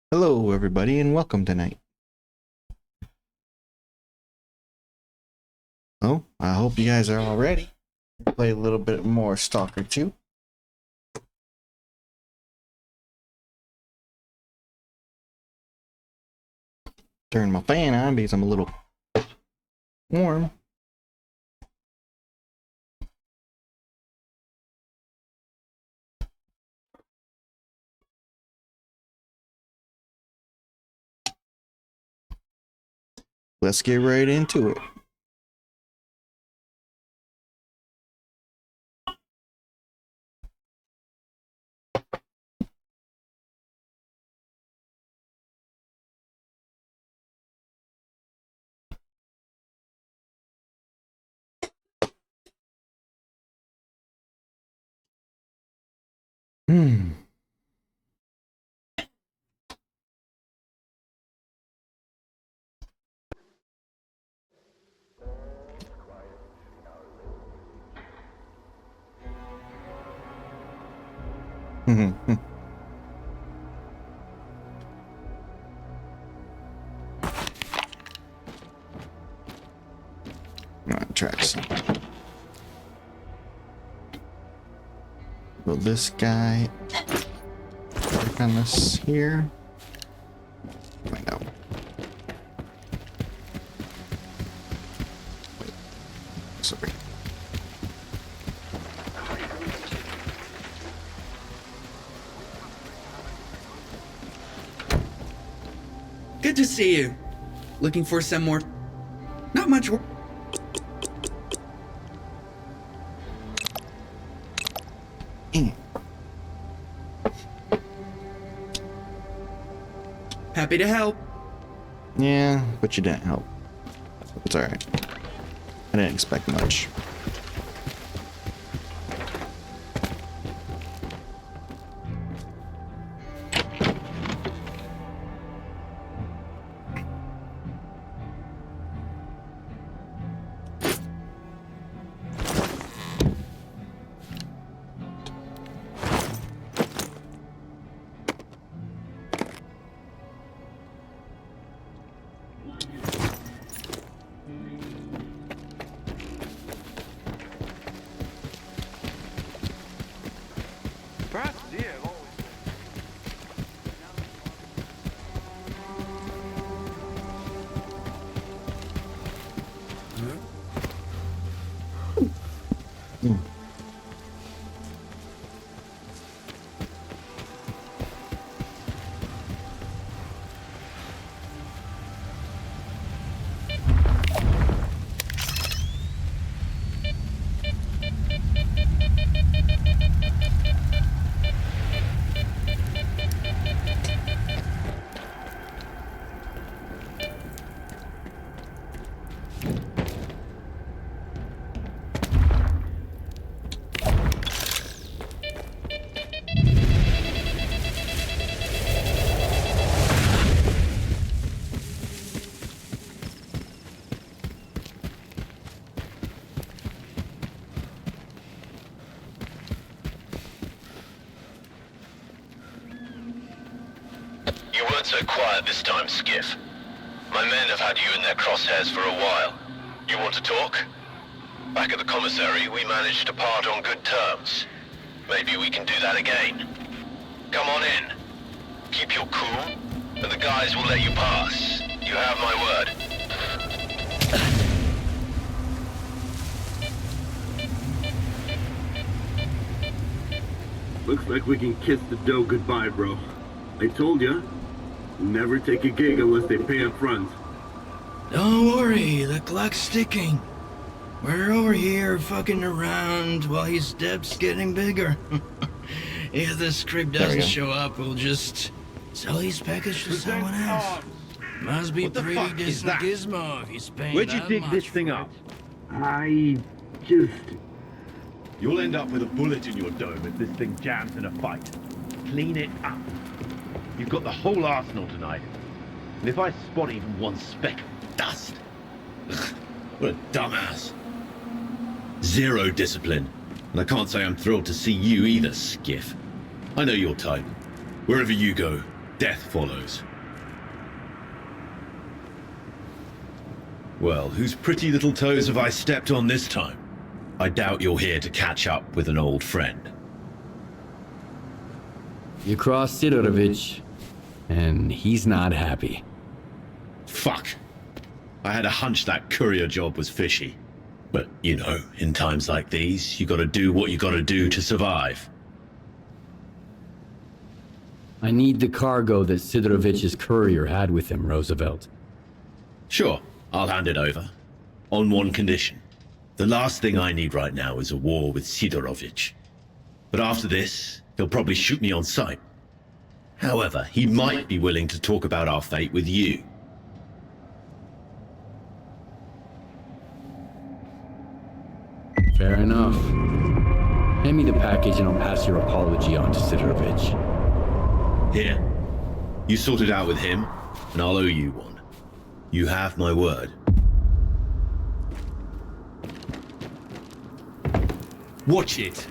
Hello, everybody, and welcome tonight. Oh, I hope you guys are all ready. Play a little bit more Stalker 2. Turn my fan on because I'm a little warm. Let's get right into it. Hmm. Alright, tracks. Will this guy work on this here? Find out. Wait. Sorry. Good to see you. Looking for some more... Not much work. Happy to help. Yeah, but you didn't help. It's alright. I didn't expect much. You weren't so quiet this time, Skiff. My men have had you in their crosshairs for a while. You want to talk? Back at the commissary, we managed to part on good terms. Maybe we can do that again. Come on in. Keep your cool, and the guys will let you pass. You have my word. Looks like we can kiss the dough goodbye, bro. I told ya. Never take a gig unless they pay up front. Don't worry, the clock's ticking. We're over here fucking around while his debt's getting bigger. If the script doesn't show up, we'll just sell his package to someone else. Must be pretty distant gizmo if he's paying Where'd you that dig much this for thing it. up? I just... You'll end up with a bullet in your dome if this thing jams in a fight. Clean it up. You've got the whole arsenal tonight. And if I spot even one speck of dust... Ugh, what a dumbass. Zero discipline. And I can't say I'm thrilled to see you either, Skiff. I know your type. Wherever you go, death follows. Well, whose pretty little toes have I stepped on this time? I doubt you're here to catch up with an old friend. You crossed Sidorovich, and he's not happy. Fuck. I had a hunch that courier job was fishy. But, you know, in times like these, you gotta do what you gotta do to survive. I need the cargo that Sidorovich's courier had with him, Roosevelt. Sure, I'll hand it over. On one condition. The last thing I need right now is a war with Sidorovich. But after this, he'll probably shoot me on sight. However, he might be willing to talk about our fate with you. Fair enough. Hand me the package and I'll pass your apology on to Sidorovich. Here. You sort it out with him, and I'll owe you one. You have my word. Watch it!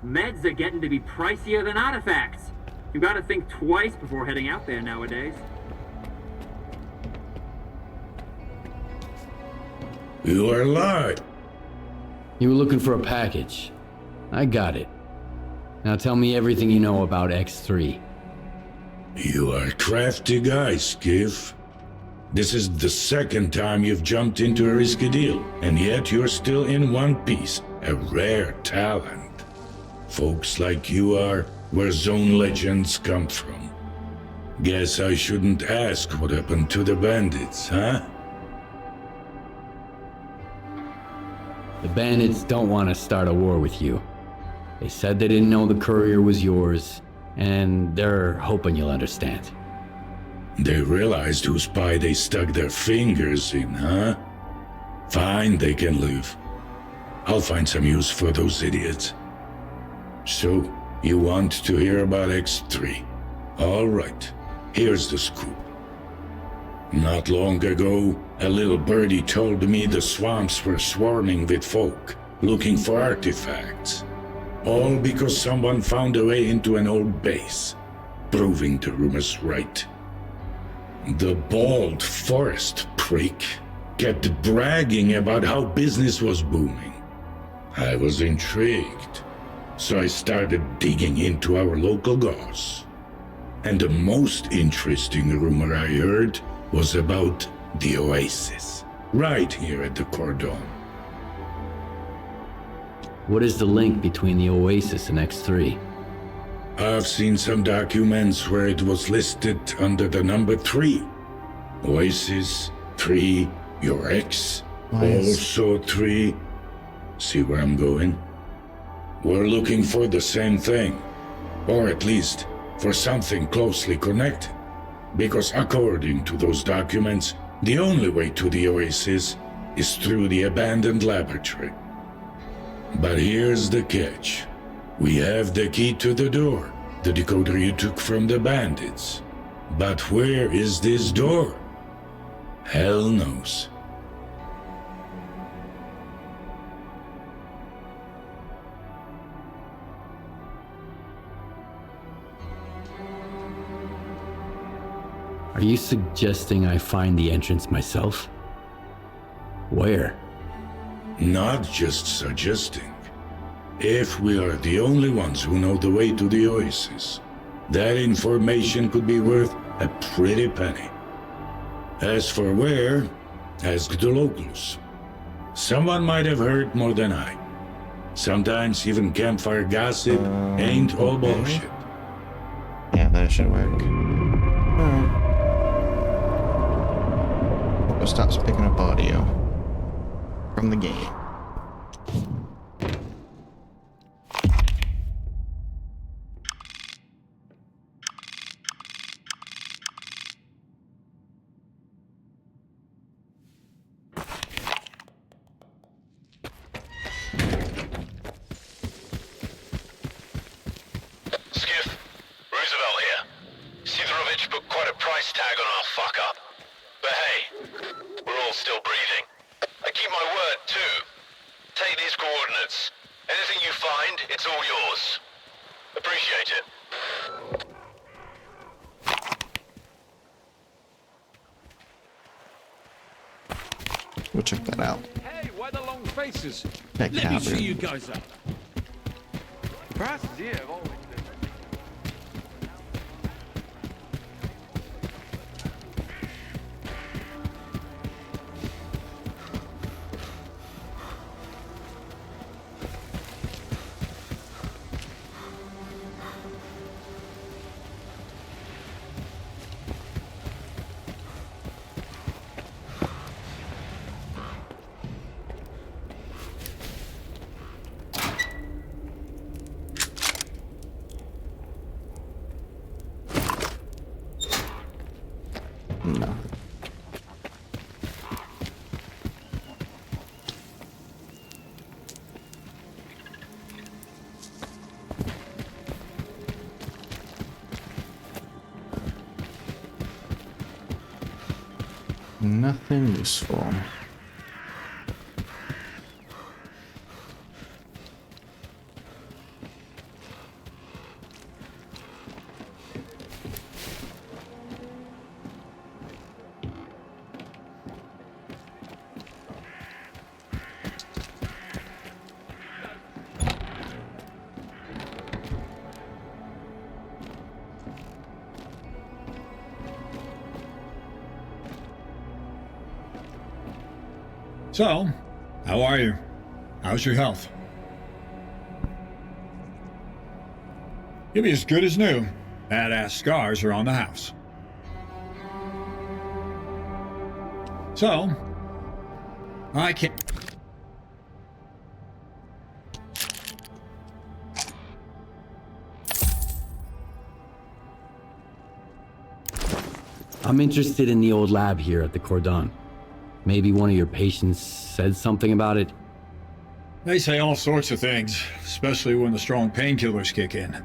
Meds are getting to be pricier than artifacts. You gotta think twice before heading out there nowadays. You are alive. You were looking for a package. I got it. Now tell me everything you know about X3. You are a crafty guy, Skiff. This is the second time you've jumped into a risky deal, and yet you're still in one piece. A rare talent. Folks like you are where zone legends come from. Guess I shouldn't ask what happened to the bandits, huh? The bandits don't want to start a war with you. They said they didn't know the courier was yours, and they're hoping you'll understand. They realized whose pie they stuck their fingers in, huh? Fine, they can live. I'll find some use for those idiots. So, you want to hear about X3? All right, here's the scoop. Not long ago, a little birdie told me the swamps were swarming with folk, looking for artifacts. All because someone found a way into an old base, proving the rumors right. The bald forest prick kept bragging about how business was booming. I was intrigued. So I started digging into our local goss. And the most interesting rumor I heard was about the Oasis, right here at the Cordon. What is the link between the Oasis and X3? I've seen some documents where it was listed under the number 3. Oasis, 3, your ex, Nice. also 3. See where I'm going? We're looking for the same thing, or at least for something closely connected. Because according to those documents, the only way to the Oasis is through the abandoned laboratory. But here's the catch. We have the key to the door, the decoder you took from the bandits. But where is this door? Hell knows. Are you suggesting I find the entrance myself? Where? Not just suggesting. If we are the only ones who know the way to the oasis, that information could be worth a pretty penny. As for where, ask the locals. Someone might have heard more than I. Sometimes even campfire gossip ain't all bullshit. Yeah, that should work. Alright. Hope it stops picking up audio from the game. Skiff, Roosevelt here. Sidorovich put quite a price tag on our fuck-up. But hey, we're all still breathing. I keep my word, too. Take these coordinates. Anything you find, it's all yours. Appreciate it. We'll check that out. Hey, why the long faces? That Let me cavern. see you guys up. Prices here have always been. No. Nothing useful. So, how are you? How's your health? You'll be as good as new. Badass scars are on the house. So, I can't... I'm interested in the old lab here at the Cordon. Maybe one of your patients said something about it? They say all sorts of things, especially when the strong painkillers kick in.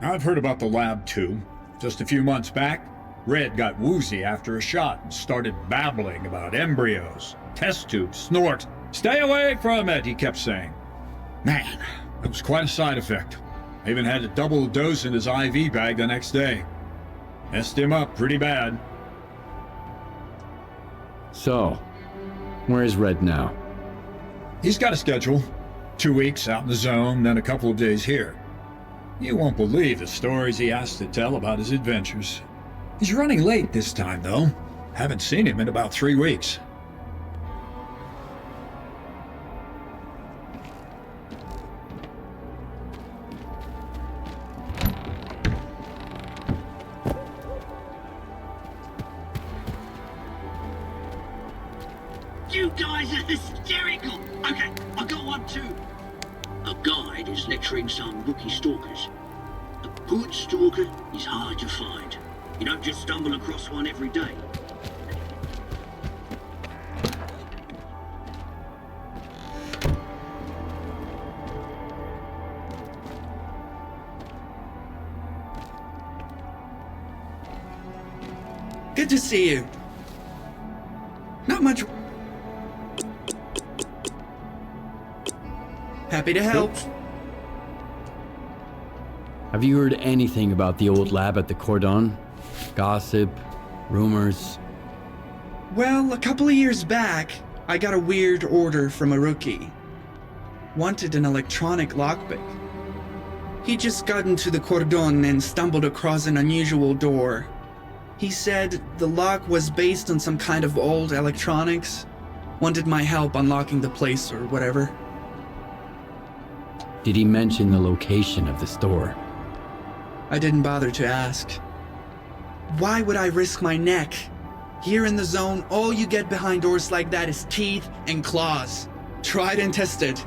I've heard about the lab too. Just a few months back, Red got woozy after a shot and started babbling about embryos, test tubes, snort. Stay away from it, he kept saying. Man, it was quite a side effect. I even had to double the dose in his IV bag the next day. Messed him up pretty bad. So, where's Red now? He's got a schedule. 2 weeks out in the zone, then a couple of days here. You won't believe the stories he has to tell about his adventures. He's running late this time, though. Haven't seen him in about 3 weeks. You guys are hysterical! Okay, I got one too. A guide is lecturing some rookie stalkers. A good stalker is hard to find. You don't just stumble across one every day. Good to see you. Not much. Happy to help. Have you heard anything about the old lab at the Cordon? Gossip? Rumors? Well, a couple of years back, I got a weird order from a rookie. wanted an electronic lockpick. He just got into the cordon and stumbled across an unusual door. He said the lock was based on some kind of old electronics. Wanted my help unlocking the place or whatever. Did he mention the location of the store? I didn't bother to ask. Why would I risk my neck? Here in the zone, all you get behind doors like that is teeth and claws. Tried and tested.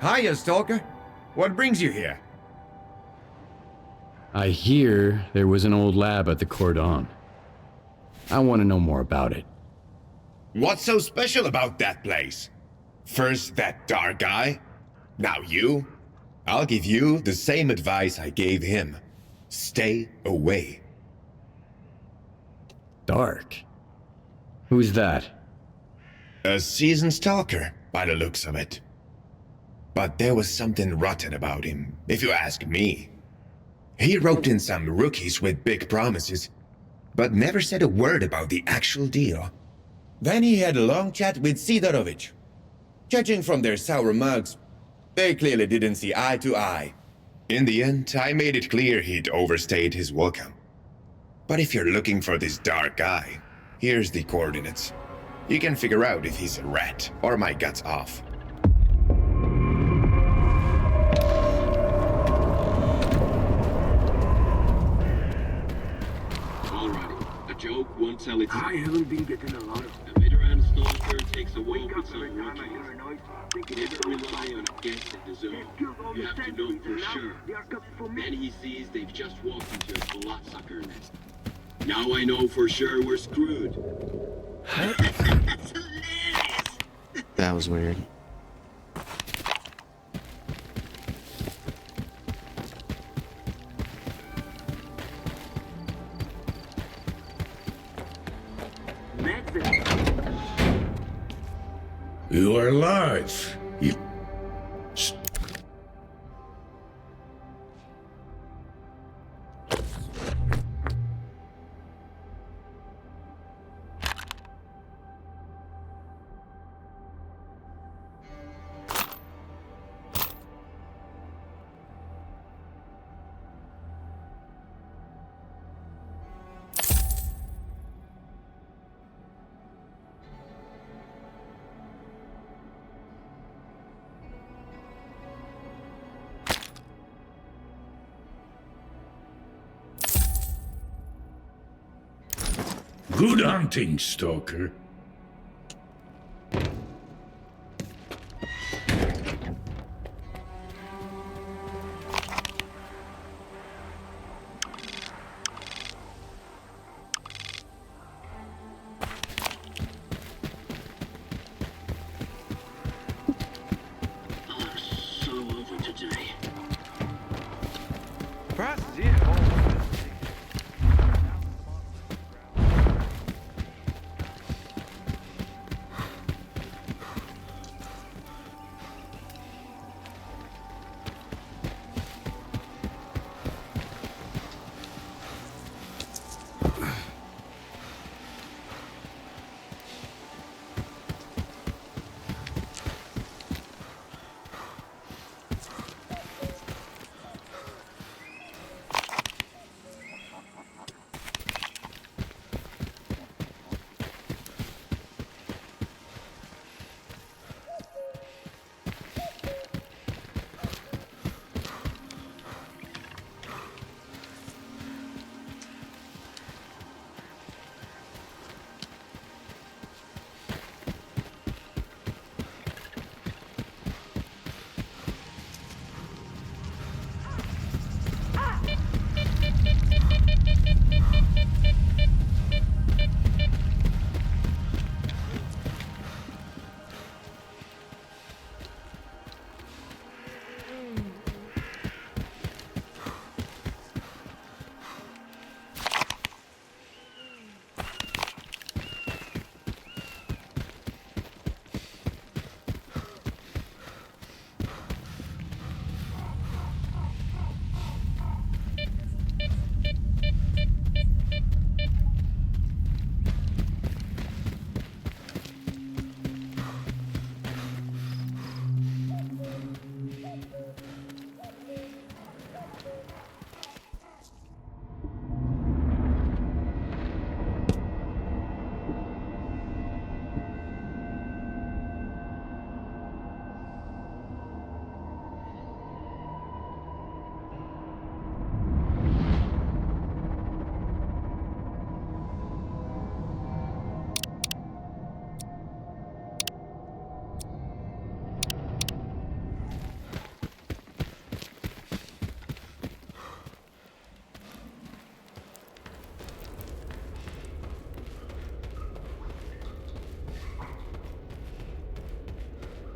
Hiya, Stalker. What brings you here? I hear there was an old lab at the Cordon. I want to know more about it. What's so special about that place? First that dark guy, now you. I'll give you the same advice I gave him. Stay away. Dark? Who's that? A seasoned stalker, by the looks of it. But there was something rotten about him, if you ask me. He roped in some rookies with big promises, but never said a word about the actual deal. Then he had a long chat with Sidorovich. Judging from their sour mugs, they clearly didn't see eye to eye. In the end, I made it clear he'd overstayed his welcome. But if you're looking for this dark guy, here's the coordinates. You can figure out if he's a rat or my guts off. Alrighty, a joke won't tell its I haven't been getting a lot of a veteran stalker takes a walk with some rookies. Never rely on a guess at the zone. You have to know for sure. Then he sees they've just walked into a bloodsucker nest. Now I know for sure we're screwed. That's hilarious! That was weird. You are alive. You... Good hunting, Stalker. So over today. Price is in.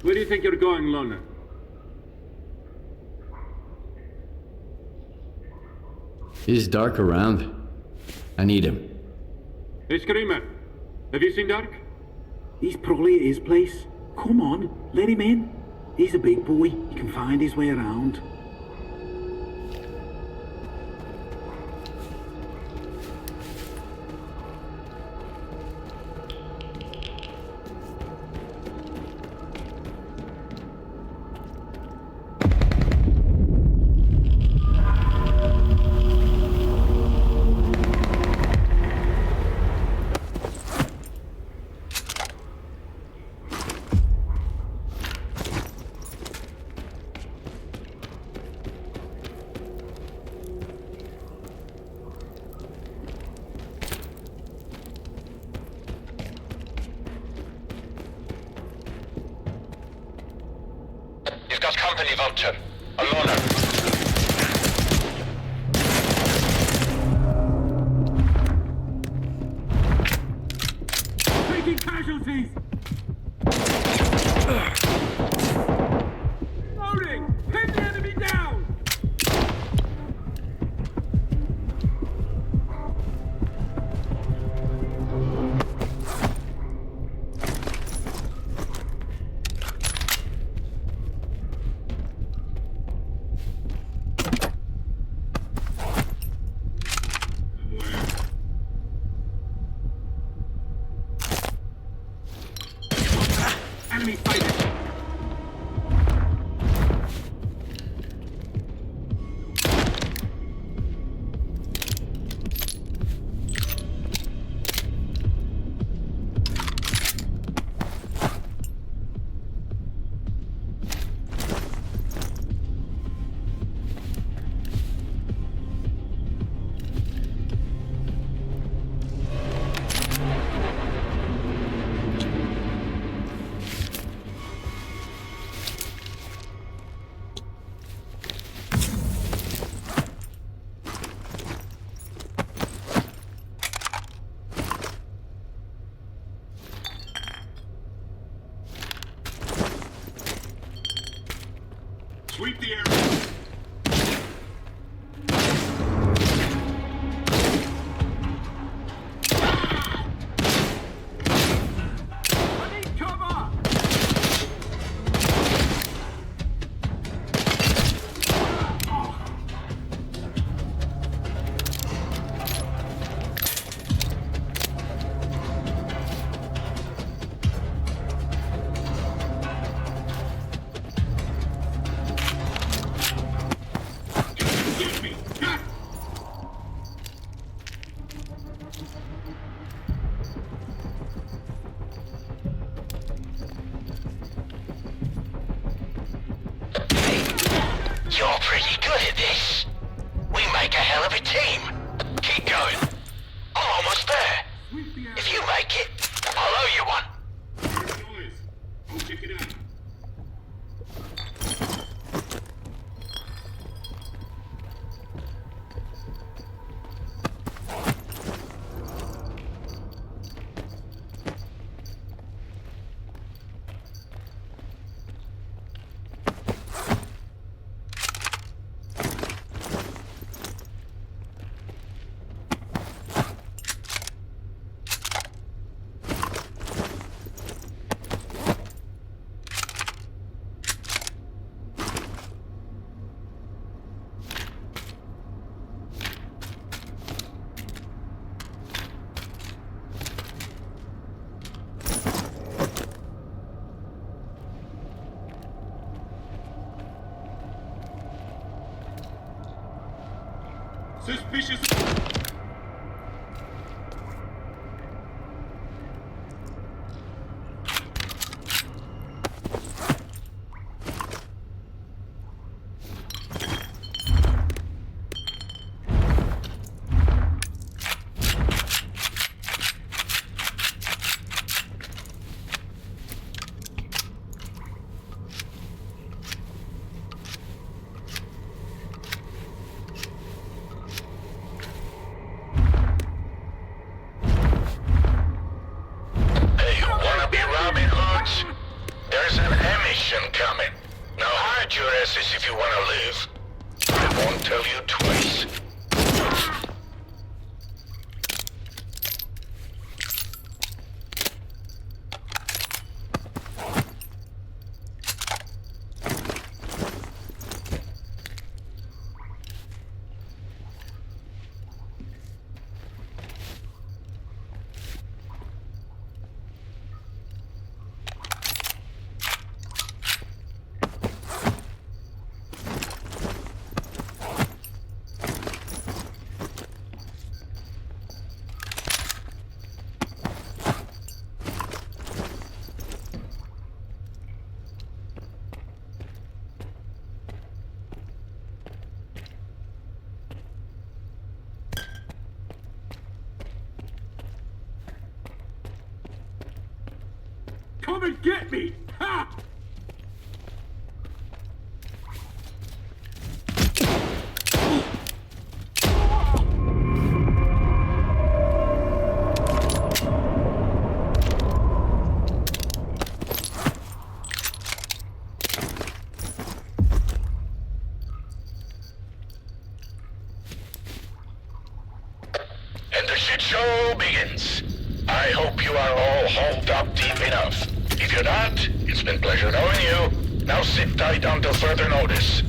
Where do you think you're going, loner? Is Dark around? I need him. Hey, Screamer. Have you seen Dark? He's probably at his place. Come on, let him in. He's a big boy. He can find his way around. You've got company, Vulture. A loner. Taking casualties! Loading! Pin the enemy down! Enemy fighter! Sweep the area. I need cover! Get me. Ha! You're pretty good at this. We make a hell of a team. Keep going. I'm almost there. If you make it, I'll owe you one. Here's noise. I'll check it out. Suspicious. coming. Now hide your asses if you want to live. I won't tell you twice. Come and get me! Ha! And the shit show begins. I hope you are all holed up deep enough. If you're not, it's been pleasure knowing you. Now sit tight until further notice.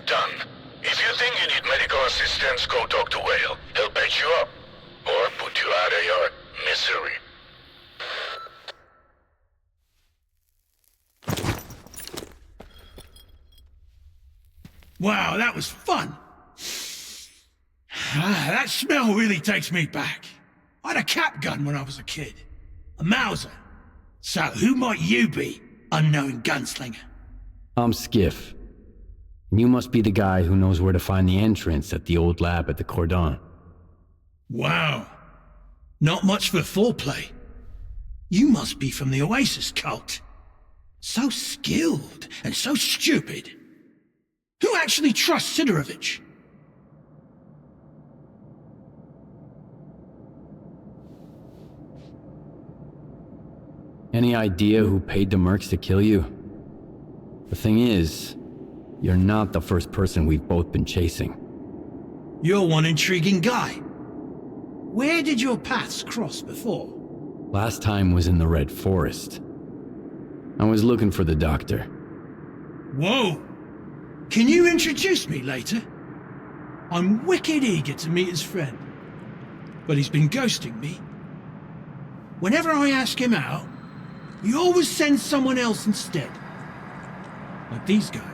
Done. If you think you need medical assistance, go talk to Whale. He'll patch you up. Or put you out of your misery. Wow, that was fun. That smell really takes me back. I had a cap gun when I was a kid. A Mauser. So who might you be, unknown gunslinger? I'm Skiff. You must be the guy who knows where to find the entrance at the old lab at the Cordon. Wow. Not much for foreplay. You must be from the Oasis cult. So skilled and so stupid. Who actually trusts Sidorovich? Any idea who paid the mercs to kill you? The thing is, you're not the first person we've both been chasing. You're one intriguing guy. Where did your paths cross before? Last time was in the Red Forest. I was looking for the doctor. Whoa! Can you introduce me later? I'm wicked eager to meet his friend. But he's been ghosting me. Whenever I ask him out, he always sends someone else instead. Like these guys.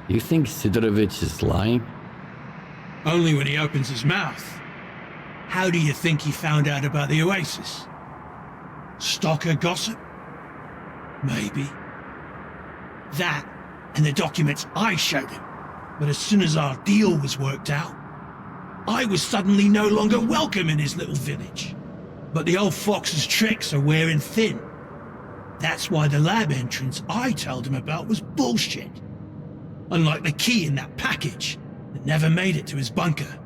You think Sidorovich is lying? Only when he opens his mouth. How do you think he found out about the Oasis? S.T.A.L.K.E.R gossip? Maybe. That, and the documents I showed him. But as soon as our deal was worked out, I was suddenly no longer welcome in his little village. But the old fox's tricks are wearing thin. That's why the lab entrance I told him about was bullshit. Unlike the key in that package that never made it to his bunker.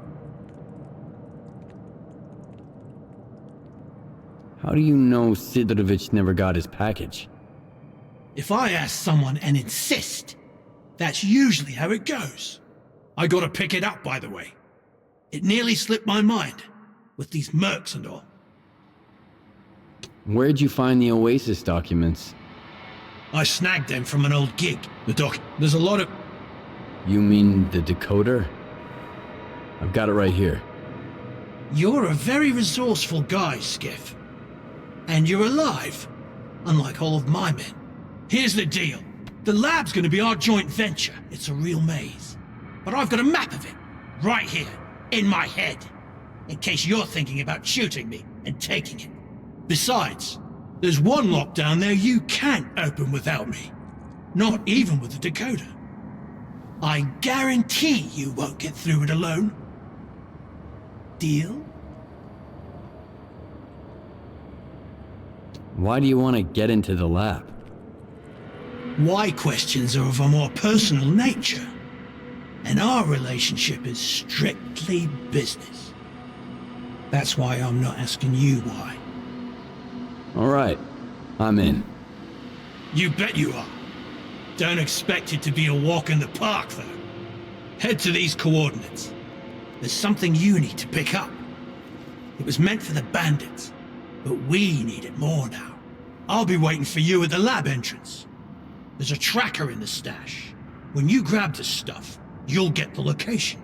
How do you know Sidrovich never got his package? If I ask someone and insist, that's usually how it goes. I gotta pick it up, by the way. It nearly slipped my mind, with these mercs and all. Where'd you find the Oasis documents? I snagged them from an old gig. There's a lot of... You mean the decoder? I've got it right here. You're a very resourceful guy, Skiff. And you're alive, unlike all of my men. Here's the deal. The lab's gonna be our joint venture. It's a real maze. But I've got a map of it, right here, in my head, in case you're thinking about shooting me and taking it. Besides, there's one lock down there you can't open without me. Not even with the decoder. I guarantee you won't get through it alone. Deal? Why do you want to get into the lab? Why questions are of a more personal nature, and our relationship is strictly business. That's why I'm not asking you why. All right, I'm in. You bet you are. Don't expect it to be a walk in the park, though. Head to these coordinates. There's something you need to pick up. It was meant for the bandits, but we need it more now. I'll be waiting for you at the lab entrance. There's a tracker in the stash. When you grab the stuff, you'll get the location.